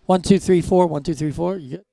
1, 2, 3, 4. 1, 2, 3, 4. You good?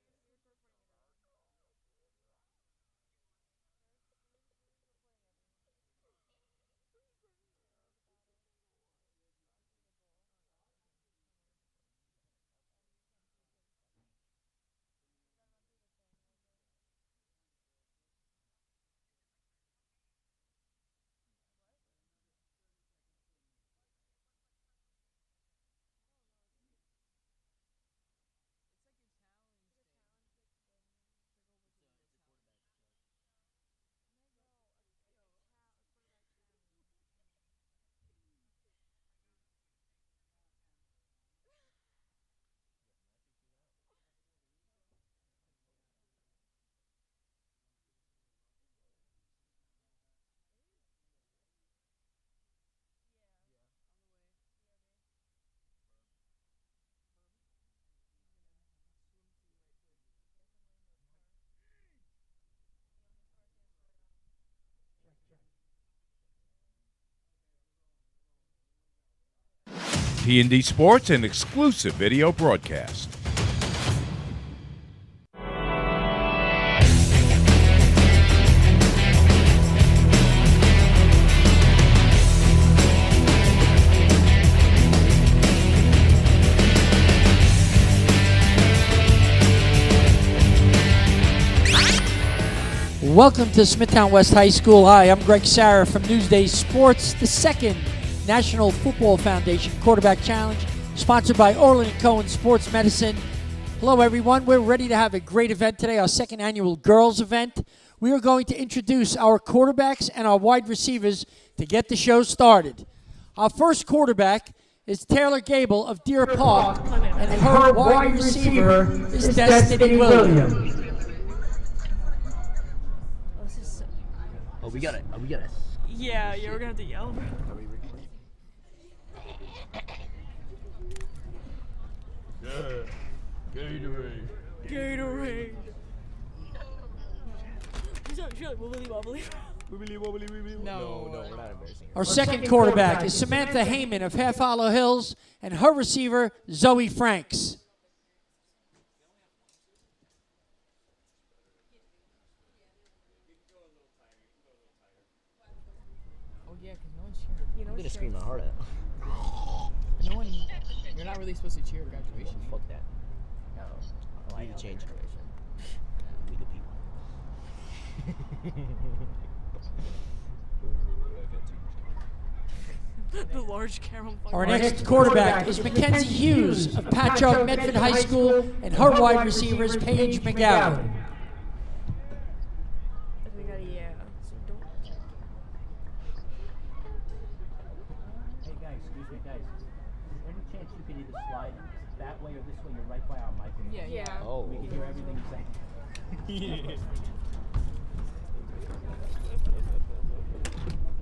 P&D Sports, an exclusive video broadcast. Welcome to Smithtown West High School. Hi, I'm Greg Sarah from Newsday Sports, the second National Football Foundation Quarterback Challenge, sponsored by Orland & Cohen Sports Medicine. Hello, everyone. We're ready to have a great event today, our second annual girls event. We are going to introduce our quarterbacks and our wide receivers to get the show started. Our first quarterback is Taylor Gable of Deer Park, and her wide receiver is Destiny Williams. Oh, we got it. Yeah, we're gonna have to yell. Gatorade. No, we're not embarrassing. Our second quarterback is Samantha Heyman of Half Hollow Hills, and her receiver, Zoe Franks. Oh yeah, because no one's cheering. I'm gonna scream my heart out. No one. You're not really supposed to cheer at graduation. Fuck that. No, I need to change generation. We the people. The large caramel. Our next quarterback is Mackenzie Hughes of Patchogue Medford High School, and her wide receiver is Paige McGowan. We got a yeah. So don't. Hey guys, excuse me guys. Is there any chance you could either slide that way or this way? You're right by our mic. Yeah. Oh. We can hear everything you're saying.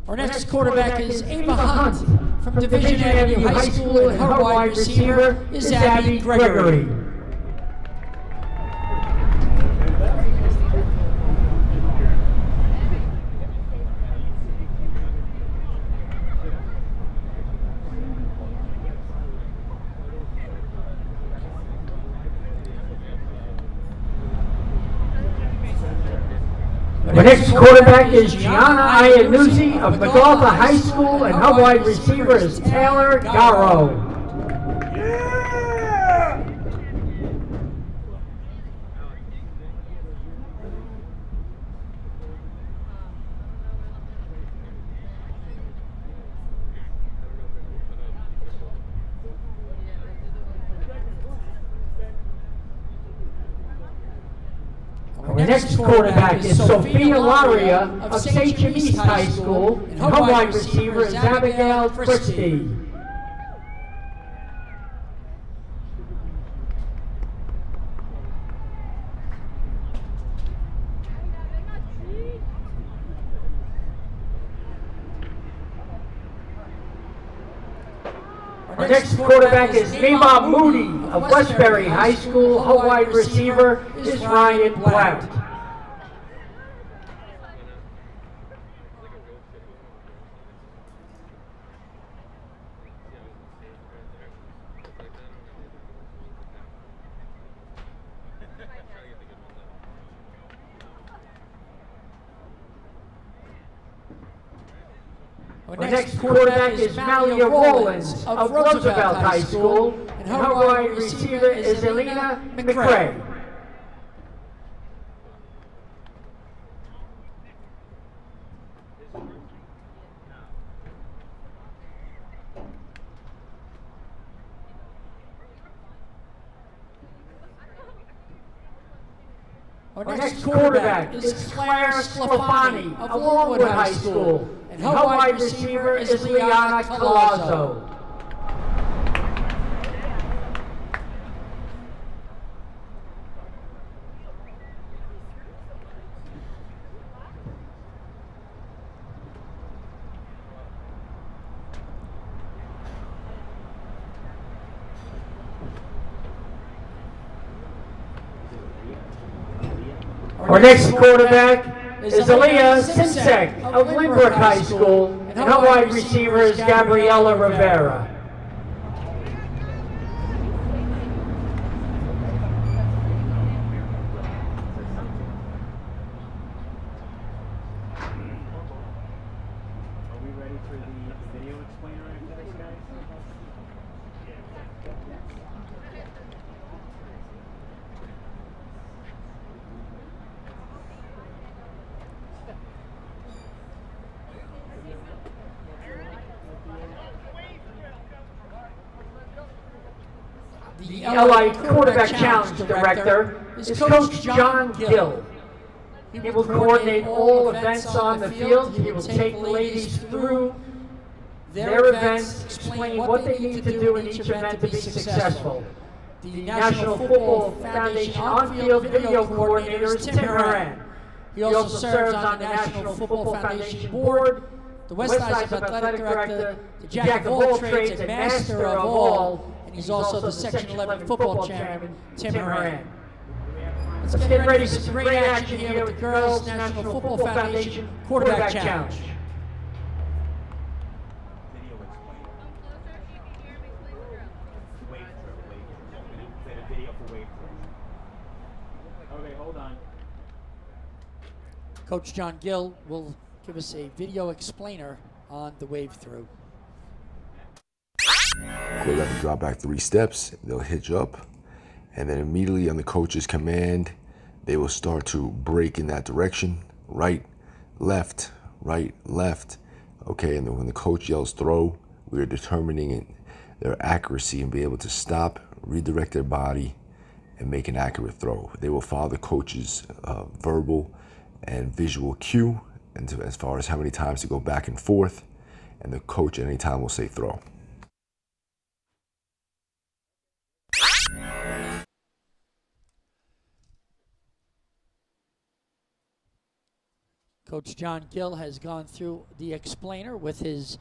Our next quarterback is Ava Hunt from Division Avenue High School, and her wide receiver is Abby Gregory. The next quarterback is Gianna Iannuzzi of MacArthur High School, and her wide receiver is Taylor Garrow. The next quarterback is Sophia Laria of Sachem East High School, and her wide receiver is Abigail Christie. Our next quarterback is Nima Moody of Westbury High School. Her wide receiver is Ryan Blount. Our next quarterback is Malia Rollins of Roosevelt High School, and her wide receiver is Elena McRae. Our next quarterback is Claire Sclafani of Longwood High School, and her wide receiver is Liana Colazo. Our next quarterback is Aaliyah Simsek of Lynbrook High School, and her wide receiver is Gabriela Rivera. Are we ready for the video explainer after this, guys? The LI Quarterback Challenge Director is Coach John Gill. He will coordinate all events on the field. He will take the ladies through their events, explain what they need to do in each event to be successful. The National Football Foundation on-field video coordinator is Tim Horan. He also serves on the National Football Foundation Board, the West Side Athletic Director, the Jack of all trades and master of all, and he's also the Section 11 football chairman, Tim Horan. Let's get ready for some great action here with the Girls National Football Foundation Quarterback Challenge. Video explainer. Wave throw. Play the video for wave throw. Okay, hold on. Coach John Gill will give us a video explainer on the wave through. Quarterback will drop back 3 steps, they'll hitch up, and then immediately on the coach's command, they will start to break in that direction, right, left, okay, and then when the coach yells throw, we are determining their accuracy and be able to stop, redirect their body, and make an accurate throw. They will follow the coach's verbal and visual cue, and as far as how many times to go back and forth, and the coach at any time will say throw. Coach John Gill has gone through the explainer with his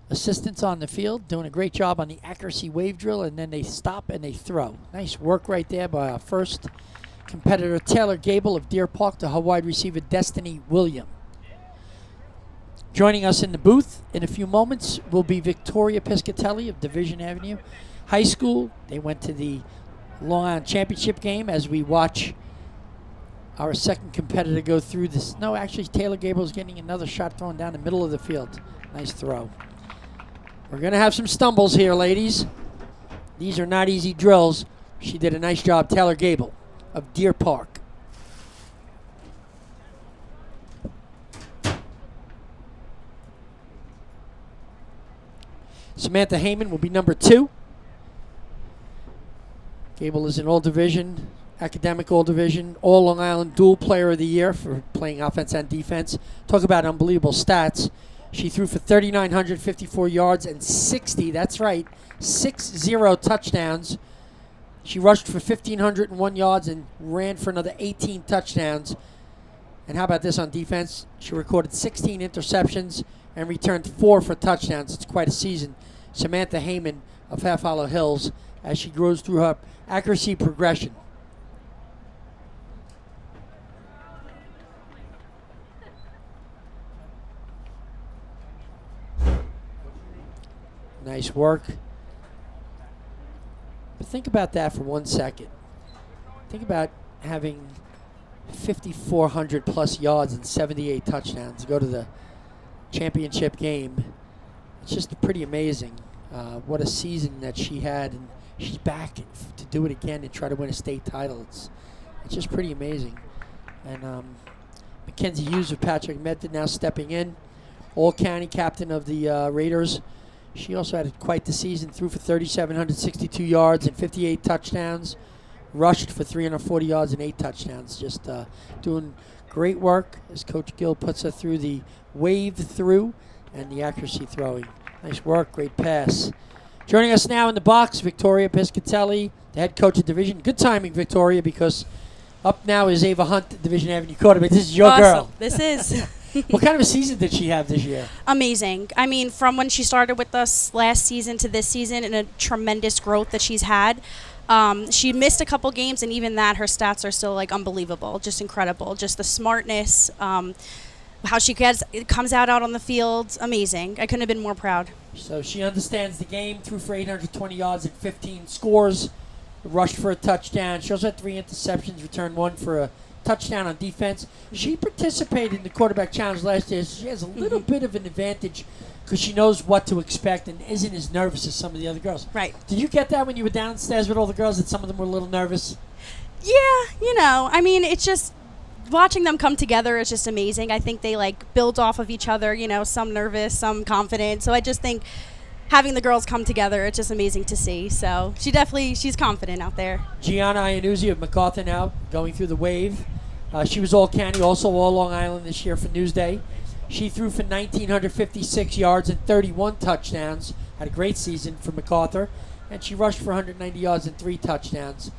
assistants on the field, doing a great job on the accuracy wave drill, and then they stop and they throw. Nice work right there by our first competitor, Taylor Gable of Deer Park, to her wide receiver, Destiny William. Joining us in the booth in a few moments will be Victoria Piscatelli of Division Avenue High School. They went to the Long Island Championship game as we watch our second competitor go through this. No, actually, Taylor Gable is getting another shot thrown down the middle of the field. Nice throw. We're going to have some stumbles here, ladies. These are not easy drills. She did a nice job, Taylor Gable of Deer Park. Samantha Heyman will be number 2. Gable is in all division, academic all division, all Long Island dual player of the year for playing offense and defense. Talk about unbelievable stats. She threw for 3,954 yards and 60, that's right, 60 touchdowns. She rushed for 1,501 yards and ran for another 18 touchdowns. And how about this on defense? She recorded 16 interceptions and returned 4 for touchdowns. It's quite a season. Samantha Heyman of Half Hollow Hills as she grows through her accuracy progression. Nice work. But think about that for 1 second. Think about having 5,400 plus yards and 78 touchdowns. Go to the championship game. It's just pretty amazing. What a season that she had, and she's back to do it again and try to win a state title. It's just pretty amazing. And Mackenzie Hughes with Patrick Medford now stepping in, all-county captain of the Raiders. She also had quite the season, threw for 3,762 yards and 58 touchdowns, rushed for 340 yards and 8 touchdowns. Just doing great work as Coach Gill puts her through the wave through and the accuracy throwing. Nice work, great pass. Joining us now in the box, Victoria Piscatelli, the head coach of division. Good timing, Victoria, because up now is Ava Hunt, Division Avenue quarterback. This is your girl. This is. What kind of a season did she have this year? Amazing. I mean, from when she started with us last season to this season, and a tremendous growth that she's had. She missed a couple games, and even that, her stats are still like unbelievable, just incredible. Just the smartness, how she comes out on the field, amazing. I couldn't have been more proud. So she understands the game, threw for 820 yards and 15 scores, rushed for a touchdown. She also had 3 interceptions, returned 1 for a touchdown on defense. She participated in the quarterback challenge last year, so she has a little bit of an advantage because she knows what to expect and isn't as nervous as some of the other girls. Right. Did you get that when you were downstairs with all the girls, that some of them were a little nervous? Yeah, I mean, it's just watching them come together is just amazing. I think they build off of each other, some nervous, some confident. So I just think having the girls come together, it's just amazing to see. So she's confident out there. Gianna Iannuzzi of MacArthur now going through the wave. She was all county, also all Long Island this year for Newsday. She threw for 1,956 yards and 31 touchdowns. Had a great season for MacArthur. And she rushed for 190 yards and 3 touchdowns.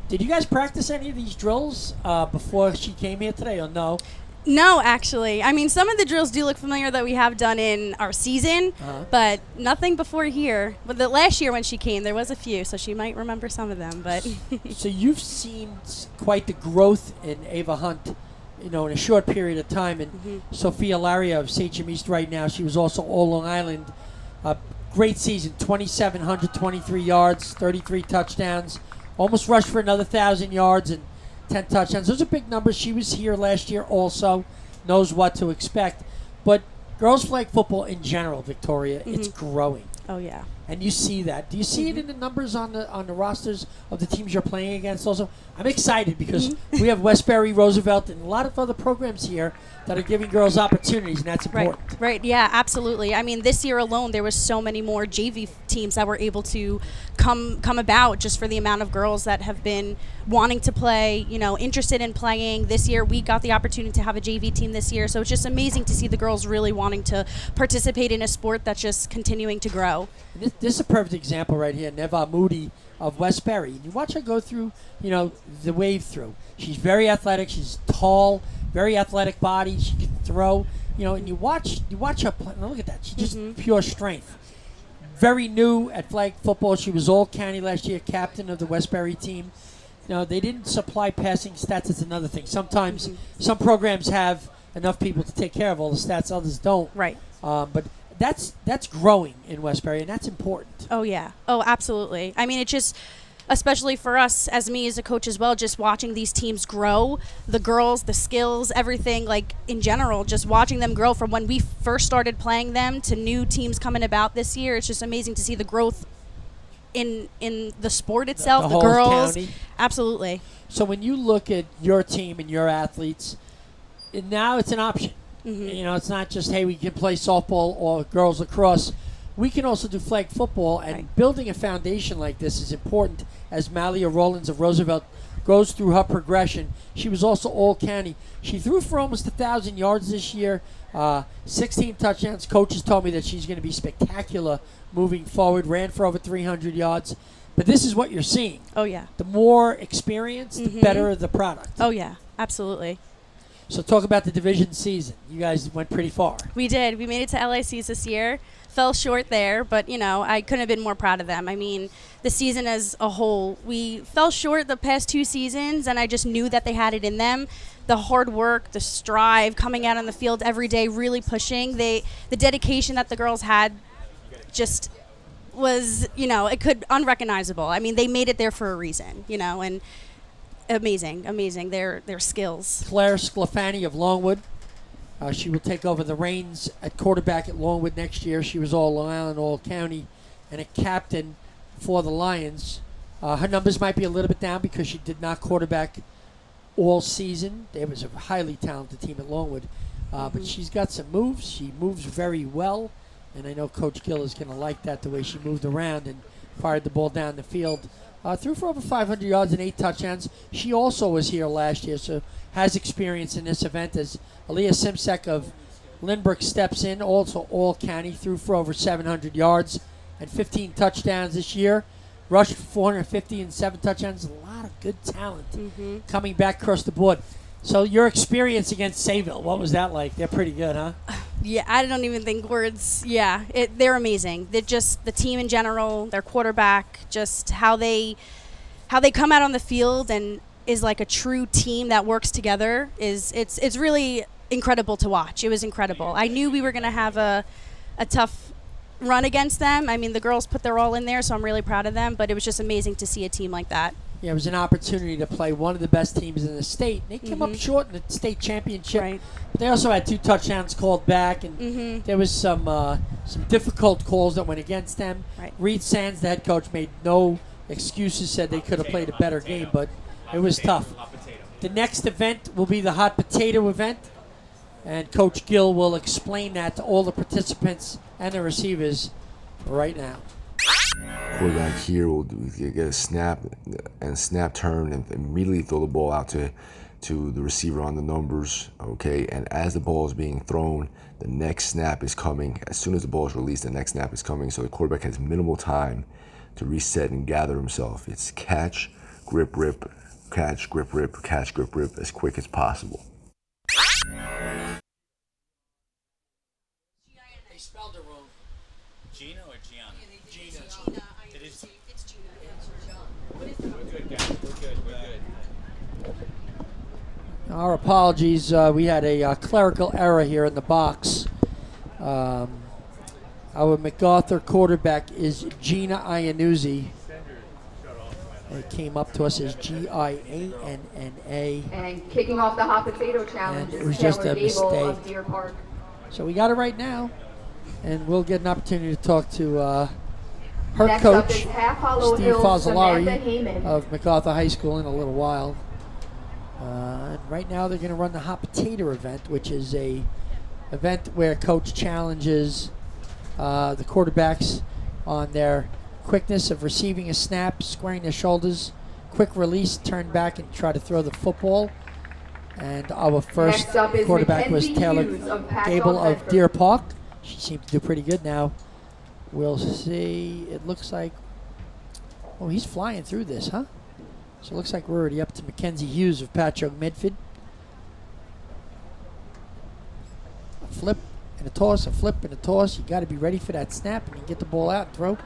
Did you guys practice any of these drills before she came here today, or no? No, actually. I mean, some of the drills do look familiar that we have done in our season, but nothing before here. But the last year when she came, there was a few, so she might remember some of them. But So you've seen quite the growth in Ava Hunt, in a short period of time. And Sophia Laria of Sachem East right now, she was also all Long Island. Great season, 2,723 yards, 33 touchdowns. Almost rushed for another 1,000 yards and 10 touchdowns. Those are big numbers. She was here last year also, knows what to expect. But girls flag football in general, Victoria, it's growing. Oh, yeah. And you see that. Do you see it in the numbers on the rosters of the teams you're playing against also? I'm excited because we have Westbury, Roosevelt, and a lot of other programs here that are giving girls opportunities, and that's important. Right, yeah, absolutely. I mean, this year alone, there was so many more JV teams that were able to come about just for the amount of girls that have been wanting to play, interested in playing. This year, we got the opportunity to have a JV team this year, so it's just amazing to see the girls really wanting to participate in a sport that's just continuing to grow. This is a perfect example right here, Neva Moody of Westbury. And you watch her go through, the wave through. She's very athletic. She's tall, very athletic body. She can throw, and you watch her play. Now look at that. She's just pure strength. Very new at flag football. She was all county last year, captain of the Westbury team. They didn't supply passing stats. It's another thing. Sometimes some programs have enough people to take care of all the stats. Others don't. Right. But that's growing in Westbury, and that's important. Oh, yeah. Oh, absolutely. I mean, it just, especially for us, as me as a coach as well, just watching these teams grow, the girls, the skills, everything, in general, just watching them grow from when we first started playing them to new teams coming about this year. It's just amazing to see the growth in the sport itself, the the whole girls. county. Absolutely. So when you look at your team and your athletes, now it's an option. It's not just, hey, we can play softball or girls lacrosse. We can also do flag football, and building a foundation like this is important as Malia Rollins of Roosevelt goes through her progression. She was also all county. She threw for almost 1,000 yards this year, 16 touchdowns. Coaches told me that she's going to be spectacular moving forward, ran for over 300 yards. But this is what you're seeing. Oh, yeah. The more experience, the better the product. Oh, yeah. Absolutely. So talk about the division season. You guys went pretty far. We did. We made it to LICs this year. Fell short there, but, I couldn't have been more proud of them. I mean, the season as a whole, we fell short the past 2 seasons, and I just knew that they had it in them. The hard work, the strive, coming out on the field every day, really pushing. The dedication that the girls had just was, it could unrecognizable. I mean, they made it there for a reason, and amazing, their skills. Claire Sclafani of Longwood She will take over the reins at quarterback at Longwood next year. She was all Long Island, all county, and a captain for the Lions. Her numbers might be a little bit down because she did not quarterback all season. There was a highly talented team at Longwood. But she's got some moves. She moves very well. And I know Coach Gill is going to like that, the way she moved around and fired the ball down the field. Threw for over 500 yards and 8 touchdowns. She also was here last year, so has experience in this event as Aaliyah Simsek of Lynbrook steps in, also all county, threw for over 700 yards and 15 touchdowns this year. Rushed for 450 and 7 touchdowns. A lot of good talent coming back across the board. So your experience against Sayville, what was that like? They're pretty good, huh? Yeah, I don't even think words. Yeah, they're amazing. They're just the team in general, their quarterback, just how they come out on the field and is like a true team that works together. It's really incredible to watch. It was incredible. I knew we were going to have a tough run against them. I mean, the girls put their all in there, so I'm really proud of them. But it was just amazing to see a team like that. Yeah, it was an opportunity to play one of the best teams in the state. They came up short in the state championship. Right. But they also had 2 touchdowns called back, and there was some difficult calls that went against them. Right. Reed Sands, the head coach, made no excuses, said they could have played a better game, but it was tough. The next event will be the hot potato event, and Coach Gill will explain that to all the participants and the receivers right now. Quarterback here will get a snap and snap turn and immediately throw the ball out to the receiver on the numbers, okay? And as the ball is being thrown, the next snap is coming. As soon as the ball is released, the next snap is coming, so the quarterback has minimal time to reset and gather himself. It's catch, grip, rip, catch, grip, rip, catch, grip, rip as quick as possible. They spelled it wrong. Gina or Gianna? Gina. It is. It's Gina. We're good, guys. We're good. Our apologies. We had a clerical error here in the box. Our MacArthur quarterback is Gina Iannuzzi. It came up to us as Gianna. And kicking off the hot potato challenge And it is was just Taylor a Gable of mistake. Deer Park. So we got it right now. And we'll get an opportunity to talk to her Next up coach, is Half Hollow Steve Hills, Fozzolari Samantha Heyman. of MacArthur High School in a little while. And right now they're going to run the hot potato event, which is a event where coach challenges the quarterbacks on their quickness of receiving a snap, squaring their shoulders, quick release, turn back and try to throw the football. And our first Next up is quarterback was Mackenzie Taylor Hughes of Patchogue Gable of Bedford. Deer Park. She seems to do pretty good now. We'll see. It looks like, oh, he's flying through this, huh? So it looks like we're already up to Mackenzie Hughes of Patchogue Medford. A flip and a toss, a flip and a toss. You got to be ready for that snap and you get the ball out and throw.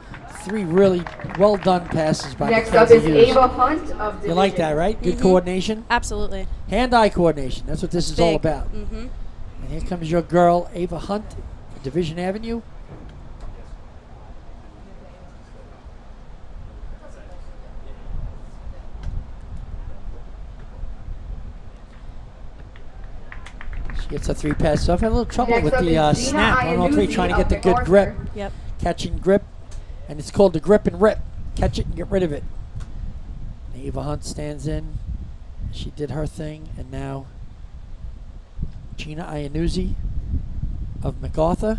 3 really well done passes by Next up Mackenzie is Hughes. Ava Hunt of Division. You like that, right? Good coordination. Absolutely. Hand-eye coordination. That's what this is all Big. about. And here comes your girl, Ava Hunt, from Division Avenue. She gets a 3 pass off. Had a little trouble Next with up the is Gina snap on all 3, Iannuzzi trying to of get the good MacArthur. grip. Yep. Catch and grip. And it's called the grip and rip. Catch it and get rid of it. And Ava Hunt stands in. She did her thing. And now Gina Iannuzzi of MacArthur.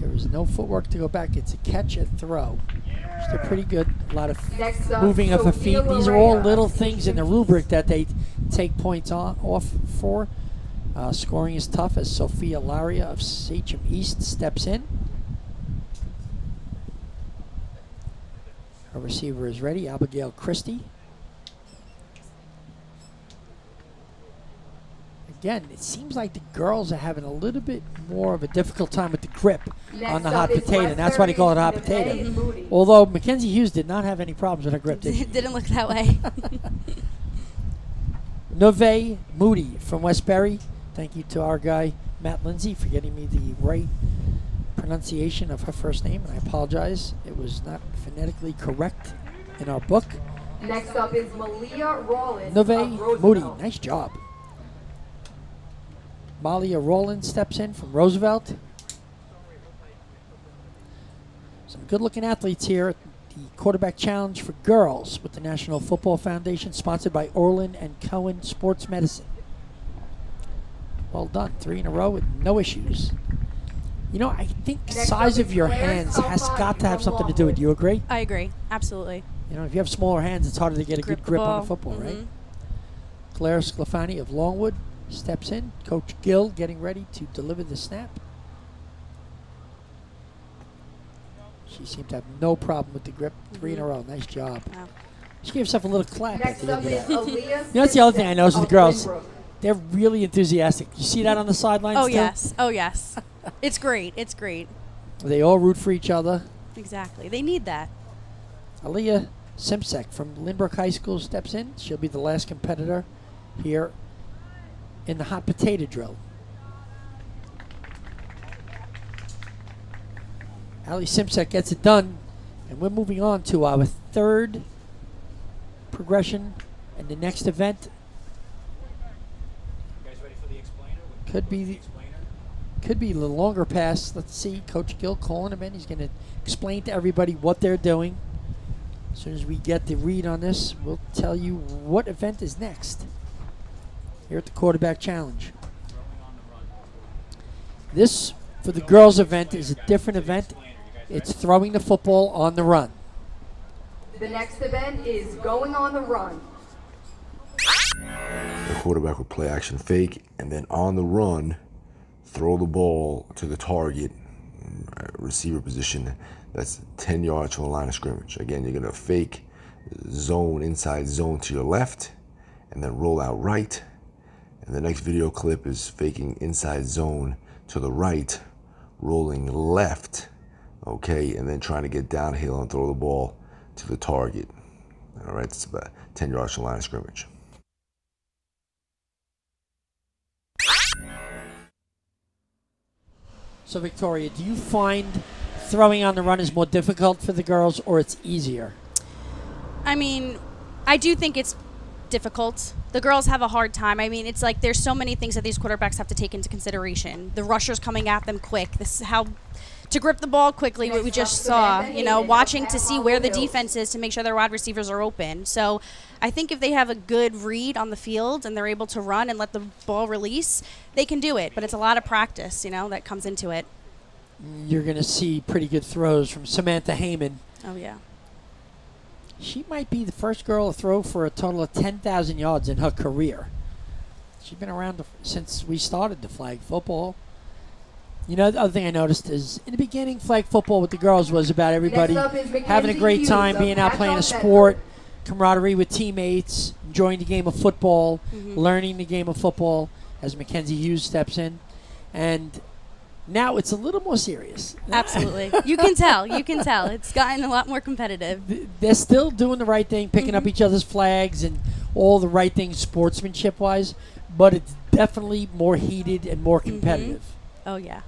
There is no footwork to go back. It's a catch and throw. She did pretty good. A lot of Next up, moving of her feet. Sophia These are all Larea little of things in the East. rubric that they take points off for. Scoring is tough as Sophia Laria of Sachem East steps in. Our receiver is ready, Abigail Christie. Again, it seems like the girls are having a little bit more of a difficult time with the grip on Next the up hot is potato, and that's why they call it a hot Westbury, potato. Neve Moody. Although Mackenzie Hughes did not have any problems with her grip, did she? It didn't look that way. Neve Moody from Westbury. Thank you to our guy, Matt Lindsay, for getting me the right pronunciation of her first name, and I apologize. It was not phonetically correct in our book. Next up is Malia Rawlins Neve of Roosevelt. Moody, nice job. Malia Rowland steps in from Roosevelt. Some good-looking athletes here at the quarterback challenge for girls with the National Football Foundation, sponsored by Orland and Cohen Sports Medicine. Well done. 3 in a row with no issues. You know, I think size of your hands has got to have something to do with it. Do you agree? I agree. Absolutely. You know, if you have smaller hands, it's harder to get a good grip on the football, Mm-hmm. right? Claire Sclafani of Longwood steps in. Coach Gill getting ready to deliver the snap. She seemed to have no problem with the grip. 3 in a row. Nice job. Wow. She gave herself a little clap at Next the up end is of that. Aaliyah. You know, that's the other thing I noticed with the girls. Lynbrook. They're really enthusiastic. You see that on the sidelines Oh, too? yes. Oh, yes. It's great. It's great. They all root for each other. Exactly. They need that. Aaliyah Simsek from Lynbrook High School steps in. She'll be the last competitor here in the hot potato drill. Ali Simsek gets it done, and we're moving on to our third progression and the next event. You guys ready for the explainer? Could be a little longer pass. Let's see. Coach Gill calling him in. He's going to explain to everybody what they're doing. As soon as we get the read on this, we'll tell you what event is next here at the Quarterback Challenge. This, for the girls' event, is a different event. It's throwing the football on the run. The next event is going on the run. The quarterback will play action fake, and then on the run, throw the ball to the target, receiver position. That's 10 yards from the line of scrimmage. Again, you're going to fake zone, inside zone to your left, and then roll out right. And the next video clip is faking inside zone to the right, rolling left, okay, and then trying to get downhill and throw the ball to the target. All right, it's about 10 yards from the line of scrimmage. So, Victoria, do you find throwing on the run is more difficult for the girls, or it's easier? I mean, I do think it's difficult. The girls have a hard time. I mean, it's like there's so many things that these quarterbacks have to take into consideration. The rushers coming at them quick. This is how to grip the ball quickly, what we just saw, you know, watching to see where the defense is to make sure their wide receivers are open. So I think if they have a good read on the field and they're able to run and let the ball release, they can do it. But it's a lot of practice, you know, that comes into it. You're going to see pretty good throws from Samantha Heyman. Oh, yeah. She might be the first girl to throw for a total of 10,000 yards in her career. She's been around since we started the flag football. You know, the other thing I noticed is in the beginning, flag football with the girls was about everybody having a great time, being out playing a sport, camaraderie with teammates, enjoying the game of football, learning the game of football as Mackenzie Hughes steps in. And now it's a little more serious. Absolutely. You can tell. You can tell. It's gotten a lot more competitive. They're still doing the right thing, picking up each other's flags and all the right things sportsmanship-wise, but it's definitely more heated and more competitive. Oh, yeah.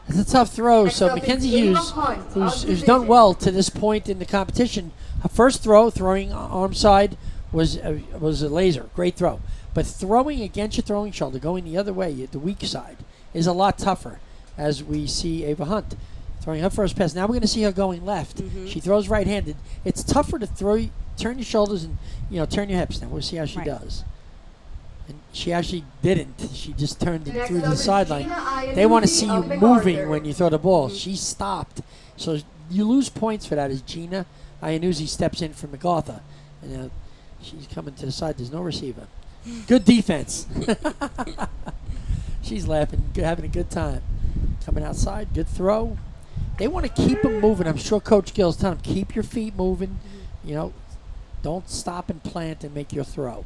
It's a tough throw, so Mackenzie Hughes, who's done well to this point in the competition, her first throw, throwing arm side, was a laser. Great throw. But throwing against your throwing shoulder, going the other way, the weak side, is a lot tougher, as we see Ava Hunt throwing her first pass. Now we're going to see her going left. She throws right-handed. It's tougher to turn your shoulders and, you know, turn your hips. Now we'll see how she does. And she actually didn't. She just turned it through the sideline. They want to see you moving when you throw the ball. She stopped. So you lose points for that as Gina Iannuzzi steps in for MacArthur. And she's coming to the side. There's no receiver. Good defense. She's laughing, having a good time. Coming outside, good throw. They want to keep them moving. I'm sure Coach Gill's telling them, keep your feet moving. You know, don't stop and plant and make your throw.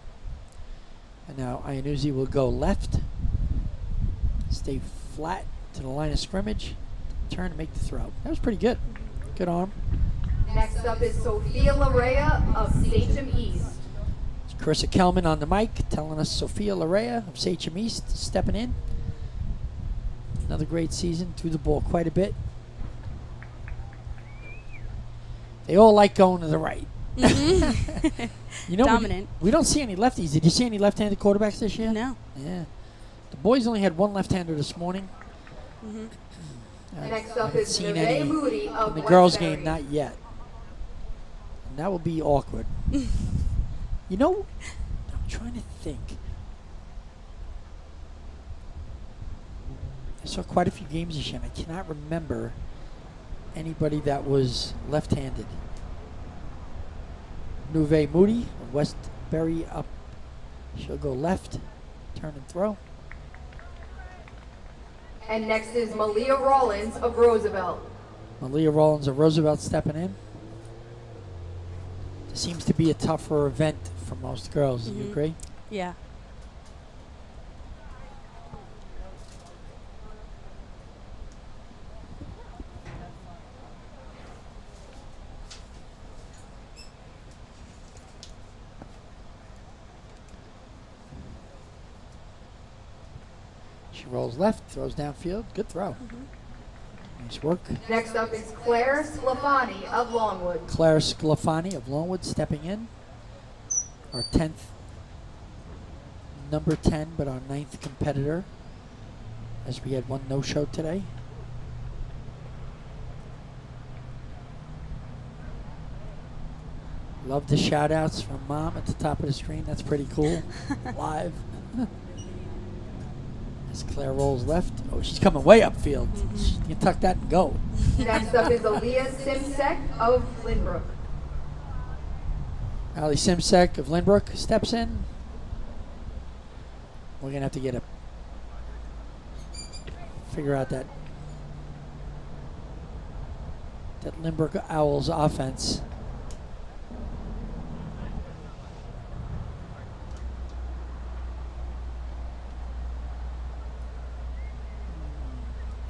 And now Iannuzzi will go left. Stay flat to the line of scrimmage. Turn and make the throw. That was pretty good. Good arm. Next up is Sophia Larea of Sachem East. It's Carissa Kelman on the mic telling us Sophia Larea of Sachem East stepping in. Another great season. Threw the ball quite a bit. They all like going to the right. You know, Dominant. we don't see any lefties. Did you see any left-handed quarterbacks this year? No. Yeah. The boys only had one left-hander this morning. Next I up haven't is seen Neve any Moody in of the girls' game, Westbury. not yet. And that will be awkward. You know, I'm trying to think. I saw quite a few games this year, and I cannot remember anybody that was left-handed. Neve Moody of Westbury up. She'll go left, turn and throw. And next is Malia Rollins of Roosevelt. Malia Rollins of Roosevelt stepping in. Seems to be a tougher event for most girls. Do you agree? Yeah. She rolls left, throws downfield. Good throw. Nice work. Next up is Claire Sclafani of Longwood. Claire Sclafani of Longwood stepping in. Our 10th, number 10, but our 9th competitor, as we had one no-show today. Love the shout-outs from Mom at the top of the screen. That's pretty cool. Live. As Claire rolls left. Oh, she's coming way upfield. You can tuck that and go. Next up is Aaliyah Simsek of Lynbrook. Ali Simsek of Lynbrook steps in. We're going to have to figure out that Lynbrook Owls offense.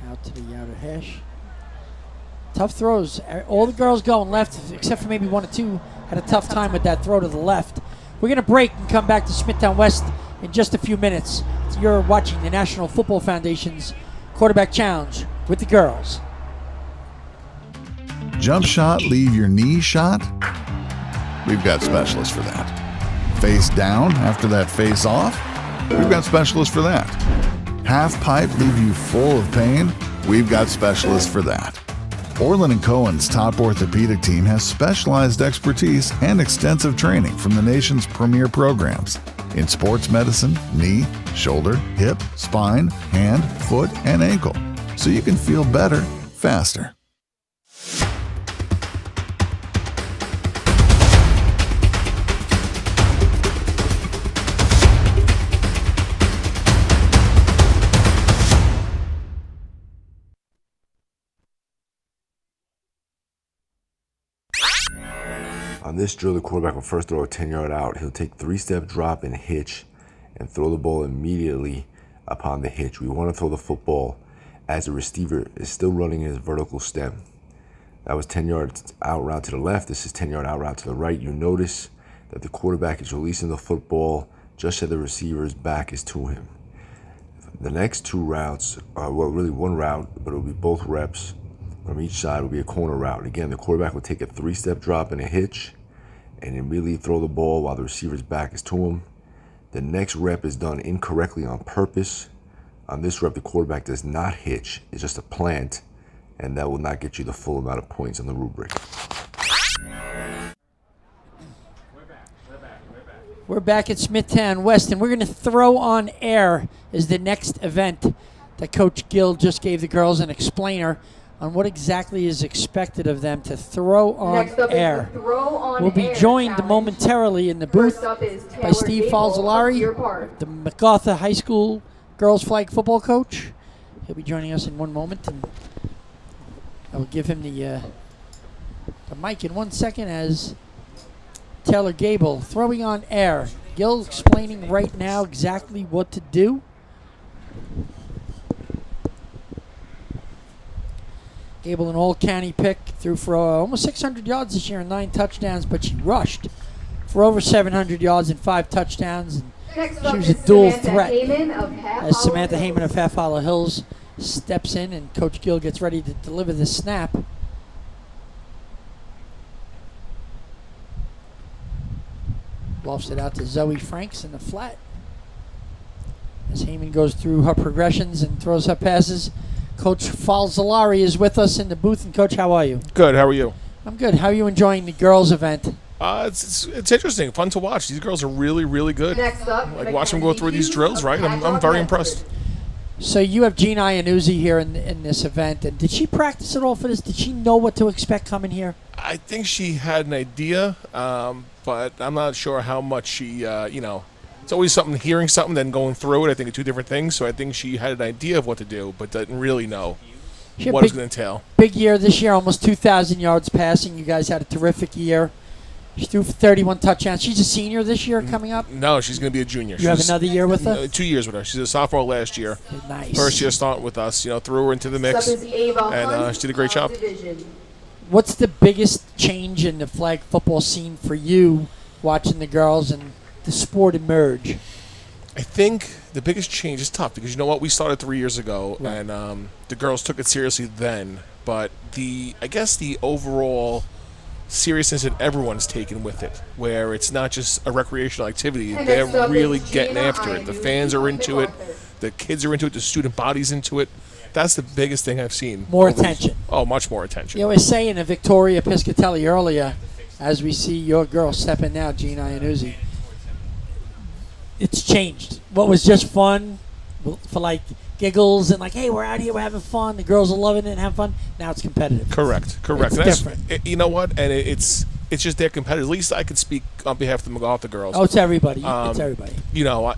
Out to the outer hash. Tough throws. All the girls going left, except for maybe one or two, had a tough time with that throw to the left. We're going to break and come back to Smithtown West in just a few minutes. You're watching the National Football Foundation's Quarterback Challenge with the girls. Jump shot, leave your knee shot? We've got specialists for that. Face down after that face off? We've got specialists for that. Half pipe, leave you full of pain? We've got specialists for that. Orland & Cohen's top orthopedic team has specialized expertise and extensive training from the nation's premier programs in sports medicine, knee, shoulder, hip, spine, hand, foot, and ankle, so you can feel better faster. On this drill, the quarterback will first throw a 10-yard out. He'll take 3-step drop and hitch and throw the ball immediately upon the hitch. We want to throw the football as the receiver is still running his vertical stem. That was 10 yards out route to the left. This is 10-yard out route to the right. You notice that the quarterback is releasing the football just as the receiver's back is to him. The next two routes are, well, really one route, but it'll be both reps from each side. Will be a corner route. Again, the quarterback will take a 3-step drop and a hitch and immediately throw the ball while the receiver's back is to him. The next rep is done incorrectly on purpose. On this rep, the quarterback does not hitch. It's just a plant, and that will not get you the full amount of points on the rubric. We're back at Smithtown West, and we're going to throw on air is the next event that Coach Gill just gave the girls an explainer on what exactly is expected of them to throw on Next up air. is the throw on We'll be air joined challenge. momentarily in the booth First up is by Taylor Steve Gable of Falzolari, Deer Park. the MacArthur High School girls flag football coach. He'll be joining us in one moment, and I will give him the mic in 1 second as Taylor Gable throwing on air. Gill explaining right now exactly what to do. Gable, an all-county pick, threw for almost 600 yards this year and 9 touchdowns, but she rushed for over 700 yards and 5 touchdowns. And Next she up was is a dual Samantha threat Heyman of Half as Hollow Samantha Hills. Heyman of Half Hollow Hills steps in and Coach Gill gets ready to deliver the snap. Lofts it out to Zoe Franks in the flat. As Heyman goes through her progressions and throws her passes, Coach Falzolari is with us in the booth. And Coach, how are you? Good. How are you? I'm good. How are you enjoying the girls' event? It's interesting, fun to watch. These girls are really, really good. Next up, Like watch them go through these drills, right? I'm very impressed. So you have Gina Iannuzzi here in this event, and did she practice at all for this? Did she know what to expect coming here? I think she had an idea, but I'm not sure how much she, it's always something, hearing something, then going through it. I think are two different things. So I think she had an idea of what to do, but didn't really know what it's going to entail. Big year this year, almost 2,000 yards passing. You guys had a terrific year. She threw for 31 touchdowns. She's a senior this year coming up? No, she's going to be a junior. You have another year with her? 2 years with her. She's a sophomore last year. Nice. First year starting with us, threw her into the mix, and she did a great job. What's the biggest change in the flag football scene for you watching the girls and the sport emerge? I think the biggest change is tough because you know what? We started 3 years ago, right. And the girls took it seriously then. But I guess the overall seriousness that everyone's taken with it, where it's not just a recreational activity, they're really getting after it. The fans are into it, the kids are into it, the student body's into it. That's the biggest thing I've seen. More attention. Much more attention. You were saying to Victoria Piscatelli earlier, as we see your girl step in now, Gina Iannuzzi, it's changed. What was just fun for like giggles and like, hey, we're out here, we're having fun, the girls are loving it and having fun, now it's competitive. Correct. It's different. You know what? And it's just they're competitive. At least I could speak on behalf of the MacArthur girls. Oh, it's everybody. It's everybody.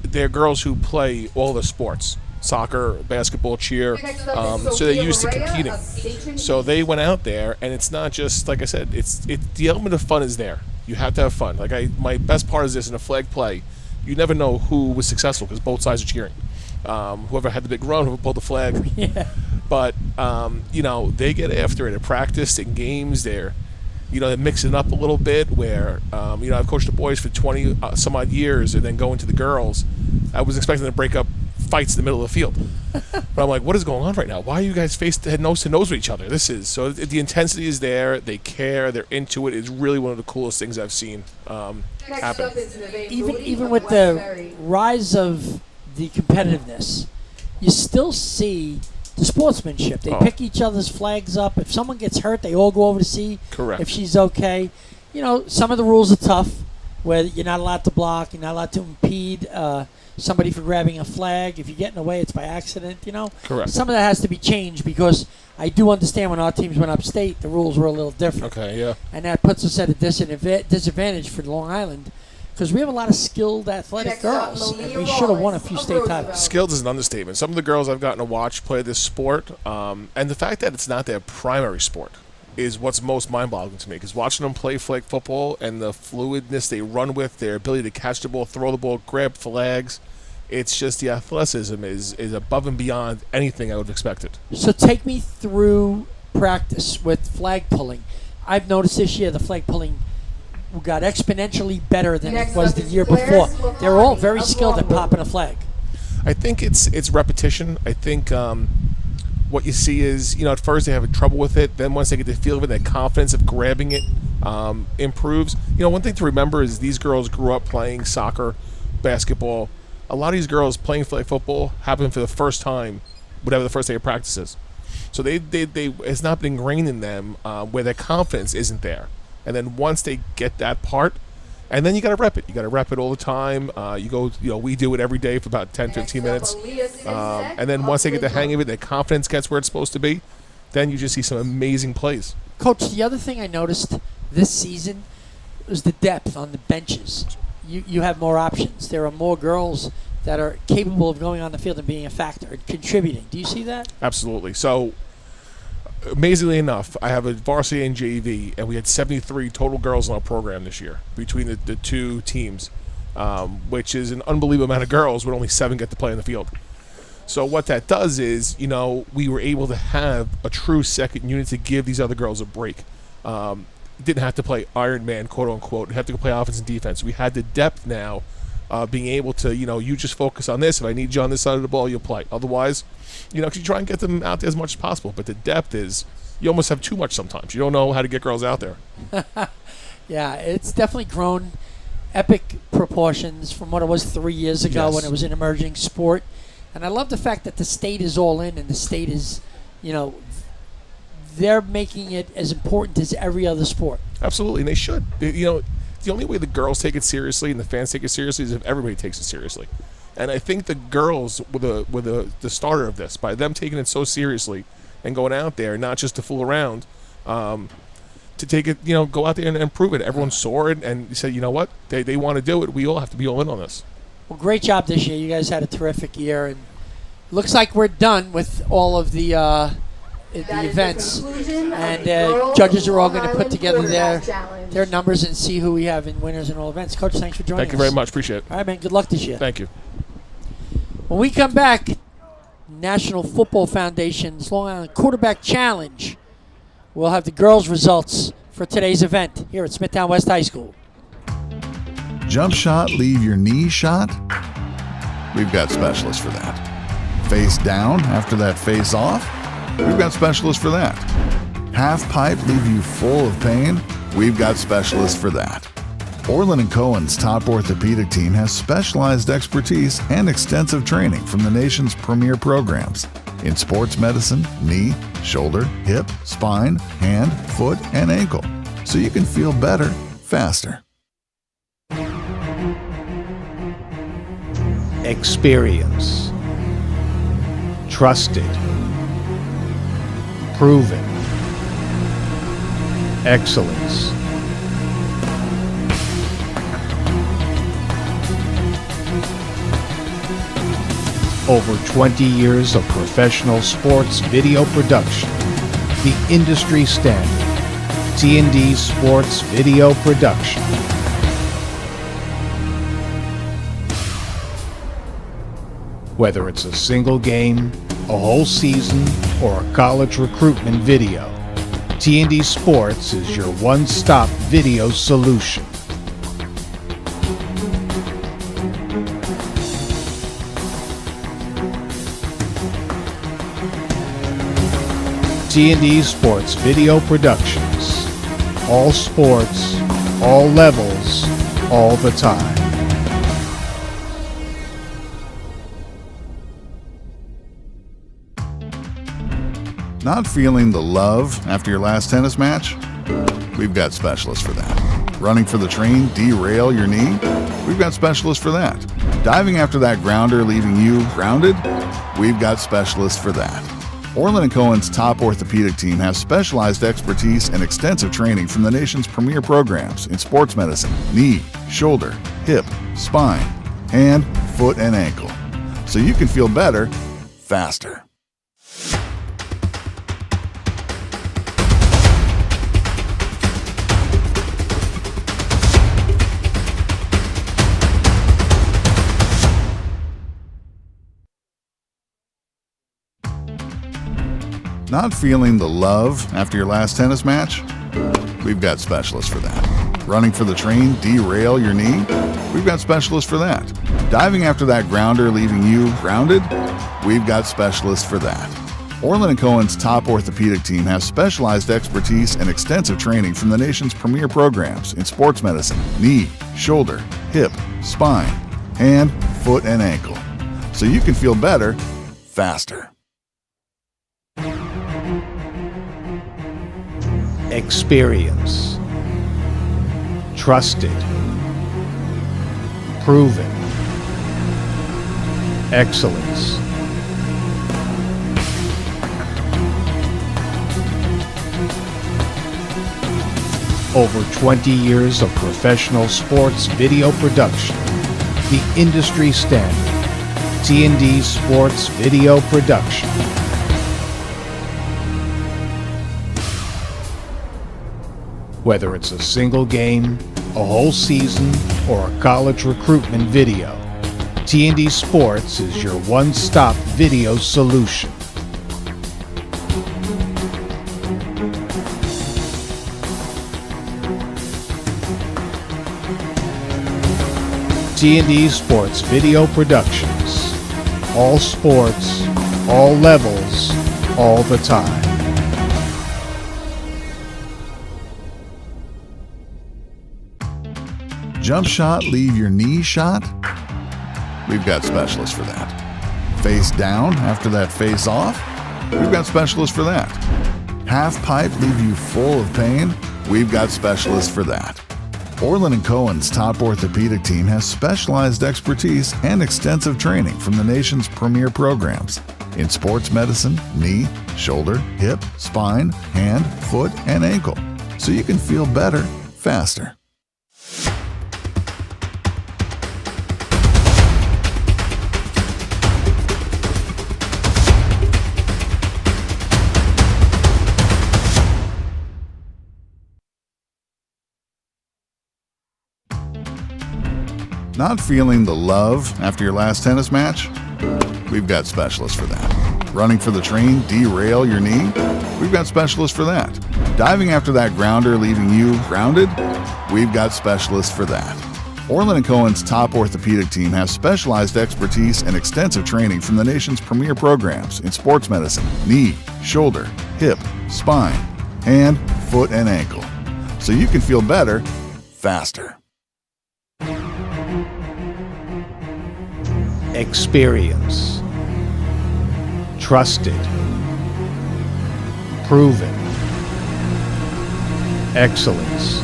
They're girls who play all the sports. Soccer, basketball, cheer. So they're used to competing. So they went out there, and it's not just, like I said, it's the element of fun is there. You have to have fun. My best part is this in a flag play. You never know who was successful because both sides are cheering. Whoever had the big run, whoever pulled the flag. Yeah. But, they get after it at practice, in games. They're mixing it up a little bit where, I've coached the boys for 20 some odd years and then going to the girls. I was expecting to break up fights in the middle of the field. But I'm like, what is going on right now? Why are you guys nose to nose with each other? The intensity is there. They care. They're into it. It's really one of the coolest things I've seen happen. Even with the rise of the competitiveness, you still see the sportsmanship. They pick each other's flags up. If someone gets hurt, they all go over to see if she's okay. Some of the rules are tough, where you're not allowed to block, you're not allowed to impede somebody for grabbing a flag. If you get in the way, it's by accident, Correct. Some of that has to be changed because I do understand when our teams went upstate, the rules were a little different. Okay, yeah. And that puts us at a disadvantage for Long Island because we have a lot of skilled athletic girls. And we should have won a few state titles. Skilled is an understatement. Some of the girls I've gotten to watch play this sport, and the fact that it's not their primary sport is what's most mind-boggling to me, because watching them play flag football and the fluidness they run with, their ability to catch the ball, throw the ball, grab flags, it's just the athleticism is above and beyond anything I would have expected. So take me through practice with flag pulling. I've noticed this year the flag pulling got exponentially better than it was the year before. They're all very skilled at popping a flag. I think it's repetition. I think what you see is, at first they have trouble with it. Then once they get the feel of it, their confidence of grabbing it improves. One thing to remember is these girls grew up playing soccer, basketball. A lot of these girls playing flag football happen for the first time, whatever the first day of practice is. So they it's not been ingrained in them where their confidence isn't there. And then once they get that part, and then you got to rep it. You got to rep it all the time. We do it every day for about 10, 15 minutes. And then once they get the hang of it, their confidence gets where it's supposed to be, then you just see some amazing plays. Coach, the other thing I noticed this season was the depth on the benches. You have more options. There are more girls that are capable of going on the field and being a factor and contributing. Do you see that? Absolutely. So, amazingly enough, I have a varsity and JV, and we had 73 total girls in our program this year between the two teams, which is an unbelievable amount of girls, but only 7 get to play in the field. So what that does is, we were able to have a true second unit to give these other girls a break. Didn't have to play Iron Man, quote unquote. We have to play offense and defense. We had the depth now, being able to, you just focus on this. If I need you on this side of the ball, you'll play. Otherwise, you try and get them out there as much as possible. But the depth is, you almost have too much sometimes. You don't know how to get girls out there. Yeah, it's definitely grown. epic proportions from what it was 3 years ago Yes. when it was an emerging sport. And I love the fact that the state is all in, and the state is, they're making it as important as every other sport. Absolutely, and they should. The only way the girls take it seriously and the fans take it seriously is if everybody takes it seriously. And I think the girls were the starter of this, by them taking it so seriously and going out there, not just to fool around, to take it, go out there and prove it. Everyone saw it and said, you know what, they want to do it. We all have to be all in on this. Well, great job this year. You guys had a terrific year, and looks like we're done with all of the events. And judges are all going to put together their numbers and see who we have in winners in all events. Coach, thanks for joining us. Thank you very much. Appreciate it. All right, man. Good luck this year. Thank you. When we come back, National Football Foundation's Long Island Quarterback Challenge. We'll have the girls' results for today's event here at Smithtown West High School. Jump shot, leave your knee shot? We've got specialists for that. Face down after that face off? We've got specialists for that. Half pipe, leave you full of pain? We've got specialists for that. Orland & Cohen's top orthopedic team has specialized expertise and extensive training from the nation's premier programs in sports medicine, knee, shoulder, hip, spine, hand, foot, and ankle, so you can feel better faster. Experience. Trusted. Proven. Excellence. Over 20 years of professional sports video production. The industry standard. T&D Sports Video Production. Whether it's a single game, a whole season, or a college recruitment video, T&D Sports is your one-stop video solution. T&D Sports Video Productions. All sports, all levels, all the time. Not feeling the love after your last tennis match? We've got specialists for that. Running for the train, derail your knee? We've got specialists for that. Diving after that grounder, leaving you grounded? We've got specialists for that. Orland & Cohen's top orthopedic team has specialized expertise and extensive training from the nation's premier programs in sports medicine, knee, shoulder, hip, spine, hand, foot, and ankle, so you can feel better faster. Not feeling the love after your last tennis match? We've got specialists for that. Running for the train, derail your knee? We've got specialists for that. Diving after that grounder, leaving you grounded? We've got specialists for that. Orland & Cohen's top orthopedic team has specialized expertise and extensive training from the nation's premier programs in sports medicine, knee, shoulder, hip, spine, hand, foot, and ankle, so you can feel better faster. Experience. Trusted. Proven. Excellence. Over 20 years of professional sports video production. The industry standard. T&D Sports Video Production. Whether it's a single game, a whole season, or a college recruitment video, T&D Sports is your one-stop video solution. T&D Sports Video Productions. All sports, all levels, all the time. Jump shot, leave your knee shot? We've got specialists for that. Face down after that face off? We've got specialists for that. Half pipe, leave you full of pain? We've got specialists for that. Orland & Cohen's top orthopedic team has specialized expertise and extensive training from the nation's premier programs in sports medicine, knee, shoulder, hip, spine, hand, foot, and ankle, so you can feel better faster. Not feeling the love after your last tennis match? We've got specialists for that. Running for the train, derail your knee? We've got specialists for that. Diving after that grounder, leaving you grounded? We've got specialists for that. Orland & Cohen's top orthopedic team has specialized expertise and extensive training from the nation's premier programs in sports medicine, knee, shoulder, hip, spine, hand, foot, and ankle, so you can feel better faster. Experience. Trusted. Proven. Excellence.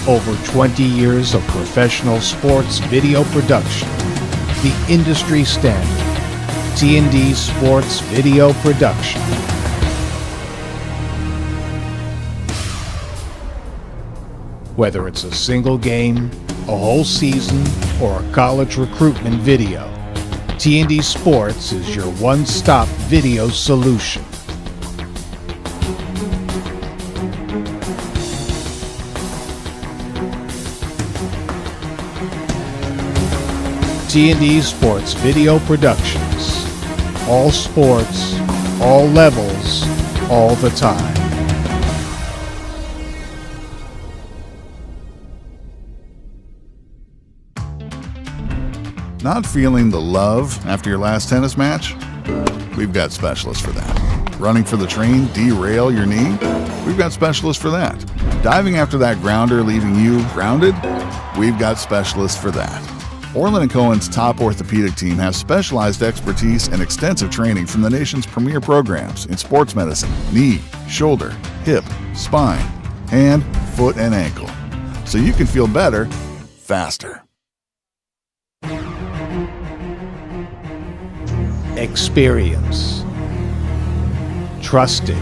Over 20 years of professional sports video production. The industry standard. T&D Sports Video Production. Whether it's a single game, a whole season, or a college recruitment video, T&D Sports is your one-stop video solution. T&D Sports Video Productions. All sports, all levels, all the time. Not feeling the love after your last tennis match? We've got specialists for that. Running for the train, derail your knee? We've got specialists for that. Diving after that grounder, leaving you grounded? We've got specialists for that. Orland & Cohen's top orthopedic team has specialized expertise and extensive training from the nation's premier programs in sports medicine, knee, shoulder, hip, spine, hand, foot, and ankle, so you can feel better faster. Experience. Trusted.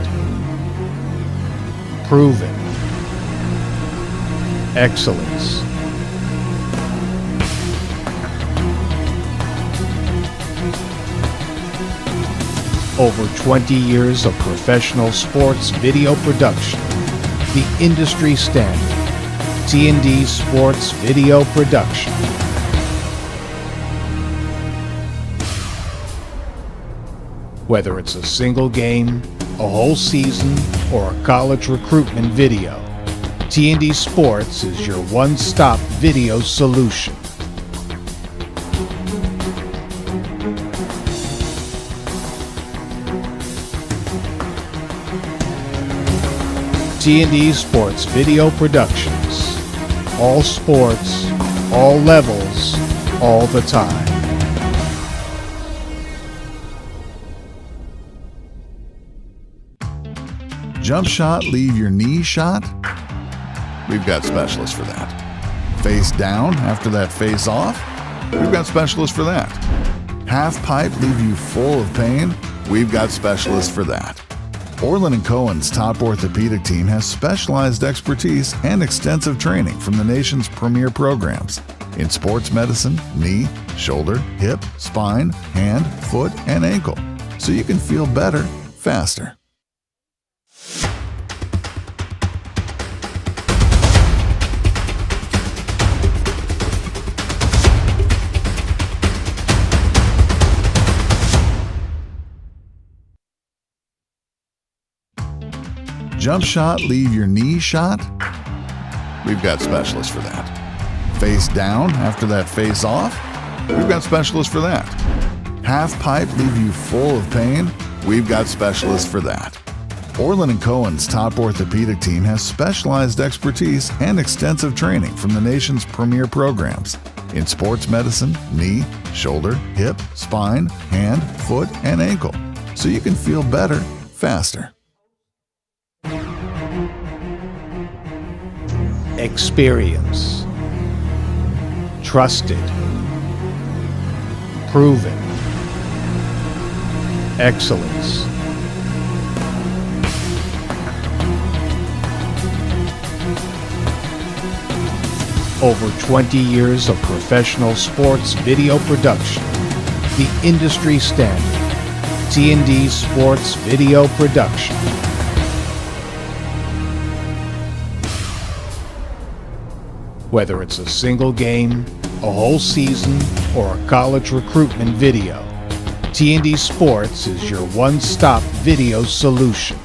Proven. Excellence. Over 20 years of professional sports video production. The industry standard. T&D Sports Video Production. Whether it's a single game, a whole season, or a college recruitment video, T&D Sports is your one-stop video solution. T&D Sports Video Productions. All sports, all levels, all the time. Jump shot, leave your knee shot? We've got specialists for that. Face down after that face off? We've got specialists for that. Half pipe, leave you full of pain? We've got specialists for that. Orland & Cohen's top orthopedic team has specialized expertise and extensive training from the nation's premier programs in sports medicine, knee, shoulder, hip, spine, hand, foot, and ankle, so you can feel better faster. Jump shot, leave your knee shot? We've got specialists for that. Face down after that face off? We've got specialists for that. Half pipe, leave you full of pain? We've got specialists for that. Orland & Cohen's top orthopedic team has specialized expertise and extensive training from the nation's premier programs in sports medicine, knee, shoulder, hip, spine, hand, foot, and ankle, so you can feel better faster. Experience. Trusted. Proven. Excellence. Over 20 years of professional sports video production. The industry standard. T&D Sports Video Production. Whether it's a single game, a whole season, or a college recruitment video, T&D Sports is your one-stop video solution.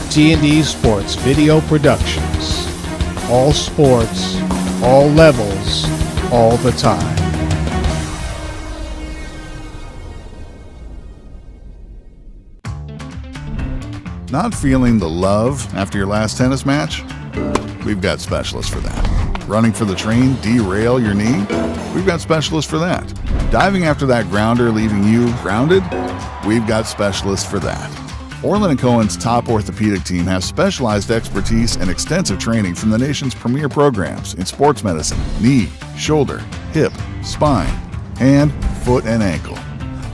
T&D Sports Video Productions. All sports, all levels, all the time. Not feeling the love after your last tennis match? We've got specialists for that. Running for the train, derail your knee? We've got specialists for that. Diving after that grounder, leaving you grounded? We've got specialists for that. Orland & Cohen's top orthopedic team has specialized expertise and extensive training from the nation's premier programs in sports medicine, knee, shoulder, hip, spine, hand, foot, and ankle,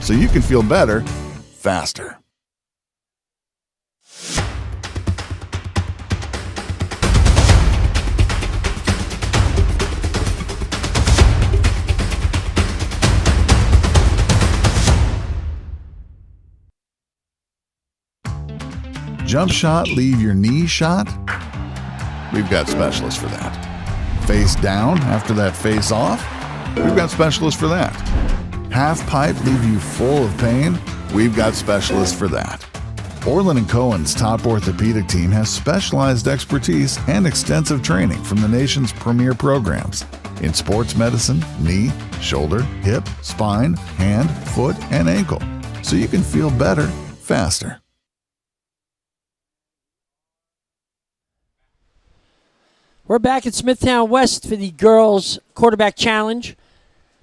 so you can feel better faster. Jump shot, leave your knee shot? We've got specialists for that. Face down after that face off? We've got specialists for that. Half pipe, leave you full of pain? We've got specialists for that. Orland & Cohen's top orthopedic team has specialized expertise and extensive training from the nation's premier programs in sports medicine, knee, shoulder, hip, spine, hand, foot, and ankle, so you can feel better faster. We're back at Smithtown West for the Girls Quarterback Challenge,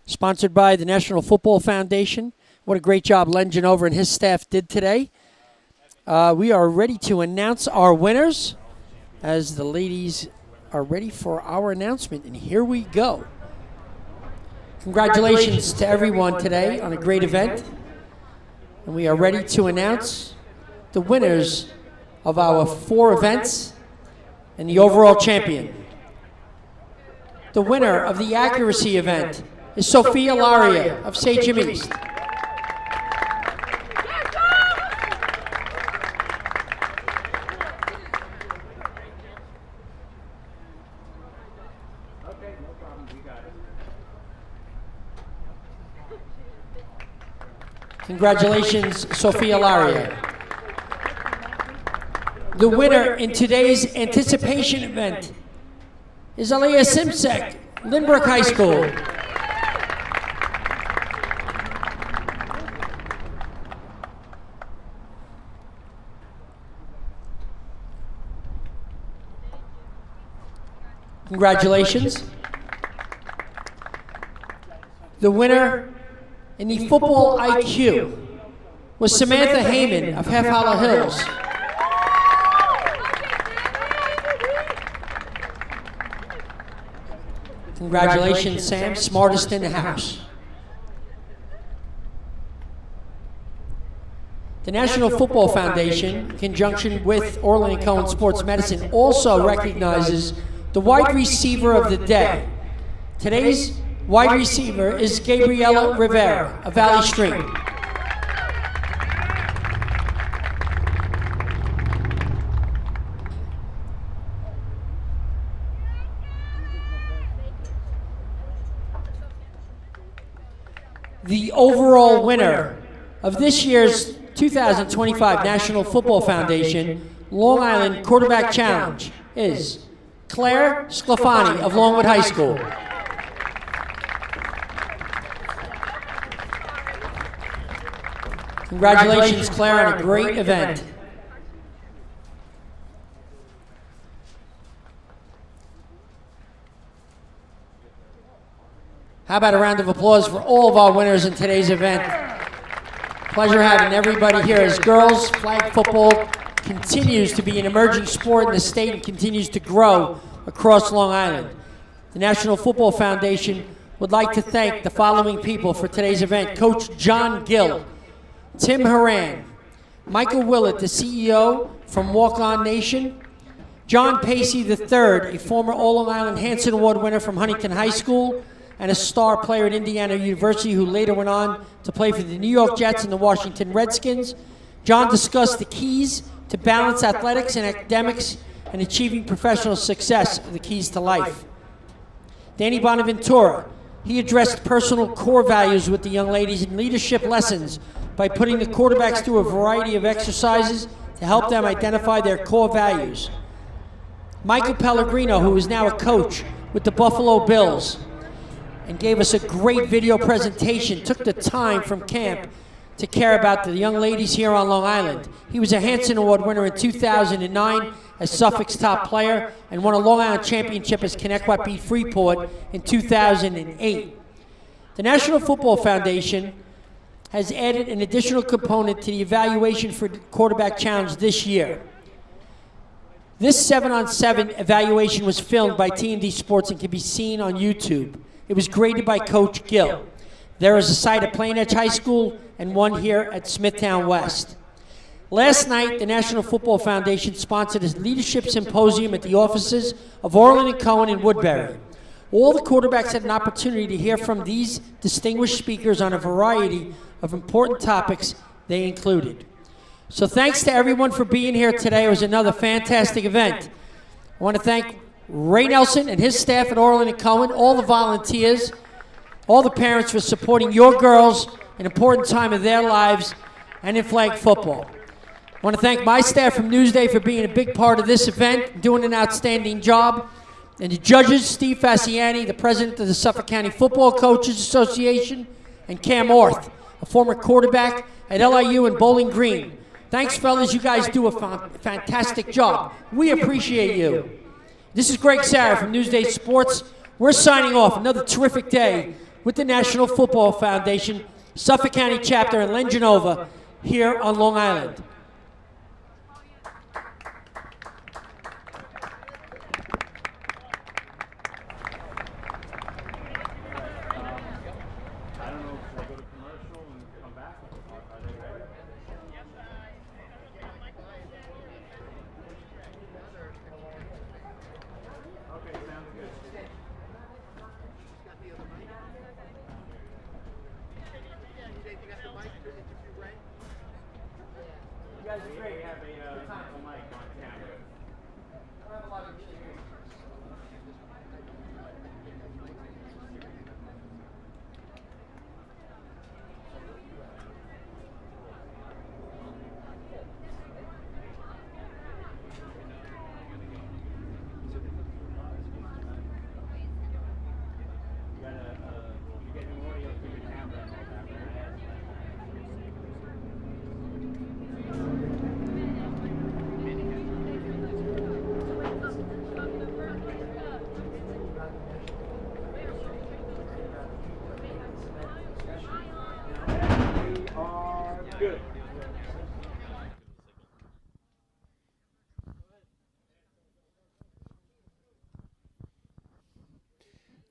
sponsored by the National Football Foundation. What a great job Len Genova and his staff did today. We are ready to announce our winners as the ladies are ready for our announcement, and here we go. Congratulations to everyone today on a great event, and we are ready to announce the winners of our 4 events and the overall champion. The winner of the accuracy event is Sophia Laria of Sachem East. Congratulations, Sophia Laria. The winner in today's anticipation event is Aliyah Simsek, Lynbrook High School. Congratulations. The winner in the football IQ was Samantha Heyman of Half Hollow Hills. Congratulations, Sam, smartest in the house. The National Football Foundation, in conjunction with Orland & Cohen Sports Medicine, also recognizes the wide receiver of the day. Today's wide receiver is Gabriela Rivera of Valley Stream. The overall winner of this year's 2025 National Football Foundation Long Island Quarterback Challenge is Claire Sclafani of Longwood High School. Congratulations, Claire, on a great event. How about a round of applause for all of our winners in today's event? Pleasure having everybody here as girls flag football continues to be an emerging sport in the state and continues to grow across Long Island. The National Football Foundation would like to thank the following people for today's event: Coach John Gill, Tim Horan, Michael Willett, the CEO from Walk On Nation, John Pacey III, a former All-Long Island Hanson Award winner from Huntington High School, and a star player at Indiana University who later went on to play for the New York Jets and the Washington Redskins. John discussed the keys to balance athletics and academics and achieving professional success, the keys to life. Danny Bonaventura, he addressed personal core values with the young ladies and leadership lessons by putting the quarterbacks through a variety of exercises to help them identify their core values. Michael Pellegrino, who is now a coach with the Buffalo Bills, and gave us a great video presentation, took the time from camp to care about the young ladies here on Long Island. He was a Hanson Award winner in 2009 as Suffolk's top player and won a Long Island championship as Connecticut beat Freeport in 2008. The National Football Foundation has added an additional component to the evaluation for the quarterback challenge this year. This 7-on-7 evaluation was filmed by T&D Sports and can be seen on YouTube. It was graded by Coach Gill. There is a site at Plain Edge High School and one here at Smithtown West. Last night, the National Football Foundation sponsored a leadership symposium at the offices of Orland and Cohen in Woodbury. All the quarterbacks had an opportunity to hear from these distinguished speakers on a variety of important topics they included. So thanks to everyone for being here today. It was another fantastic event. I want to thank Ray Nelson and his staff at Orland and Cohen, all the volunteers, all the parents for supporting your girls, an important time of their lives, and in flag football. I want to thank my staff from Newsday for being a big part of this event, doing an outstanding job, and the judges, Steve Faciani, the president of the Suffolk County Football Coaches Association, and Cam Orth, a former quarterback at LIU and Bowling Green. Thanks, fellas. You guys do a fantastic job. We appreciate you. This is Greg Sarah from Newsday Sports. We're signing off. Another terrific day with the National Football Foundation, Suffolk County Chapter in Len Genova, here on Long Island.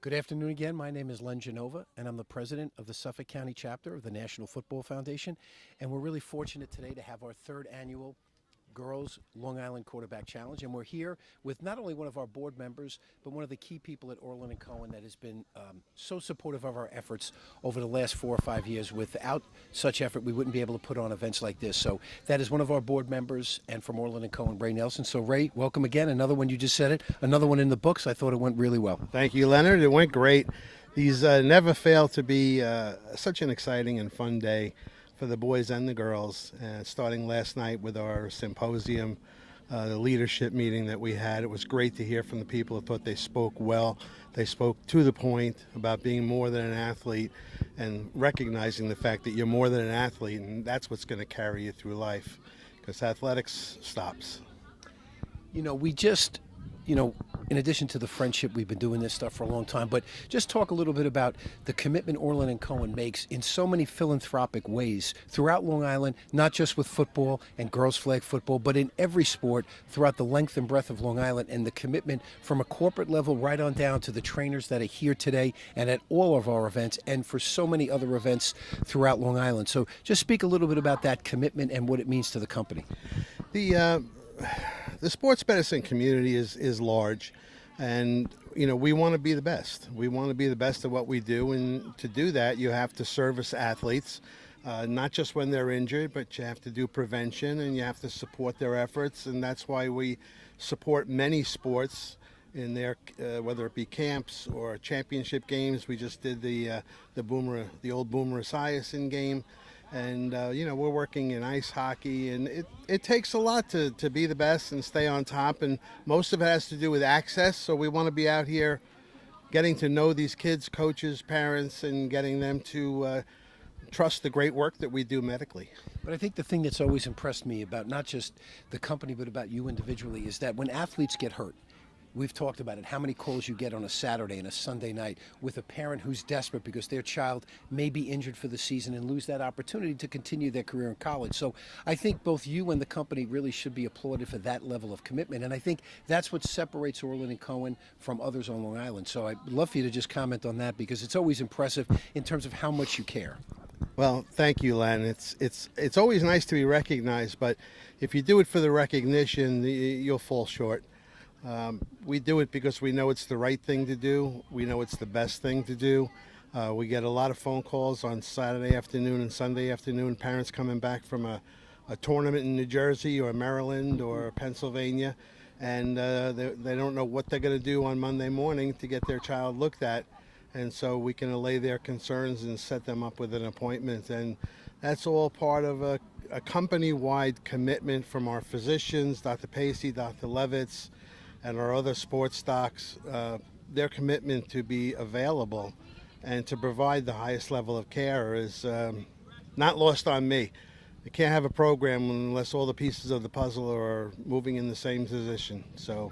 Good afternoon again. My name is Len Genova, and I'm the president of the Suffolk County chapter of the National Football Foundation. And we're really fortunate today to have our third annual Girls Long Island Quarterback Challenge. And we're here with not only one of our board members, but one of the key people at Orland and Cohen that has been so supportive of our efforts over the last 4 or 5 years. Without such effort, we wouldn't be able to put on events like this. So that is one of our board members, and from Orland and Cohen, Ray Nelson. So Ray, welcome again. Another one, you just said it, another one in the books. I thought it went really well. Thank you, Leonard. It went great. These never fail to be such an exciting and fun day for the boys and the girls, starting last night with our symposium the leadership meeting that we had. It was great to hear from the people who thought they spoke well. They spoke to the point about being more than an athlete and recognizing the fact that you're more than an athlete, and that's what's going to carry you through life, because athletics stops. You know, we just, you know, in addition to the friendship, we've been doing this stuff for a long time, but just talk a little bit about the commitment Orland and Cohen makes in so many philanthropic ways throughout Long Island, not just with football and girls flag football, but in every sport throughout the length and breadth of Long Island, and the commitment from a corporate level right on down to the trainers that are here today and at all of our events and for so many other events throughout Long Island. So just speak a little bit about that commitment and what it means to the company. The sports medicine community is large, and you know, we want to be the best. We want to be the best at what we do, and to do that you have to service athletes, not just when they're injured, but you have to do prevention and you have to support their efforts, and that's why we support many sports in their whether it be camps or championship games. We just did the old Boomer Esiason game. And, you know, we're working in ice hockey, and it takes a lot to be the best and stay on top, and most of it has to do with access. So we want to be out here getting to know these kids, coaches, parents, and getting them to trust the great work that we do medically. But I think the thing that's always impressed me about not just the company but about you individually is that when athletes get hurt, we've talked about it, how many calls you get on a Saturday and a Sunday night with a parent who's desperate because their child may be injured for the season and lose that opportunity to continue their career in college. So I think both you and the company really should be applauded for that level of commitment. And I think that's what separates Orland and Cohen from others on Long Island. So I'd love for you to just comment on that, because it's always impressive in terms of how much you care. Well, thank you, Len. It's always nice to be recognized, but if you do it for the recognition, you'll fall short. We do it because we know it's the right thing to do. We know it's the best thing to do. We get a lot of phone calls on Saturday afternoon and Sunday afternoon, parents coming back from a tournament in New Jersey or Maryland or Pennsylvania, and they don't know what they're going to do on Monday morning to get their child looked at. And so we can allay their concerns and set them up with an appointment. And that's all part of a company-wide commitment from our physicians, Dr. Pacey, Dr. Levitz, and our other sports docs, their commitment to be available and to provide the highest level of care is not lost on me. You can't have a program unless all the pieces of the puzzle are moving in the same position. So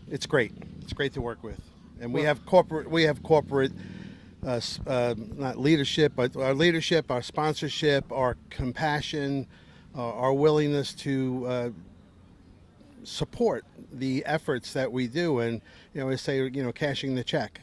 it's great. It's great to work with. And we have corporate not leadership, but our leadership, our sponsorship, our compassion, our willingness to support the efforts that we do, and I say, cashing the check.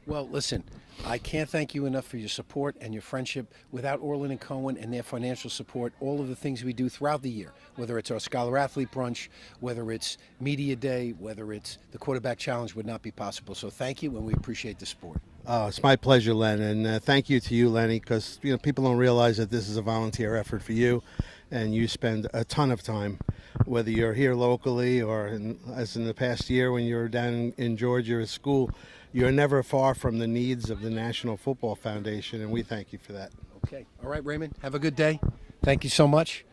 Well, listen, I can't thank you enough for your support and your friendship. Without Orland and Cohen and their financial support, all of the things we do throughout the year, whether it's our Scholar Athlete Brunch, whether it's Media Day, whether it's the Quarterback Challenge, would not be possible. So thank you, and we appreciate the support. Oh, it's my pleasure, Len, and thank you to you, Lenny, because people don't realize that this is a volunteer effort for you, and you spend a ton of time, whether you're here locally or as in the past year when you were down in Georgia at school. You're never far from the needs of the National Football Foundation, and we thank you for that. Okay. All right, Raymond, have a good day. Thank you so much.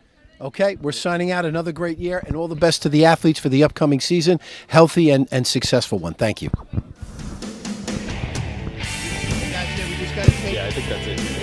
Okay, we're signing out. Another great year, and all the best to the athletes for the upcoming season. Healthy and successful one. Thank you. Yeah, I think that's it.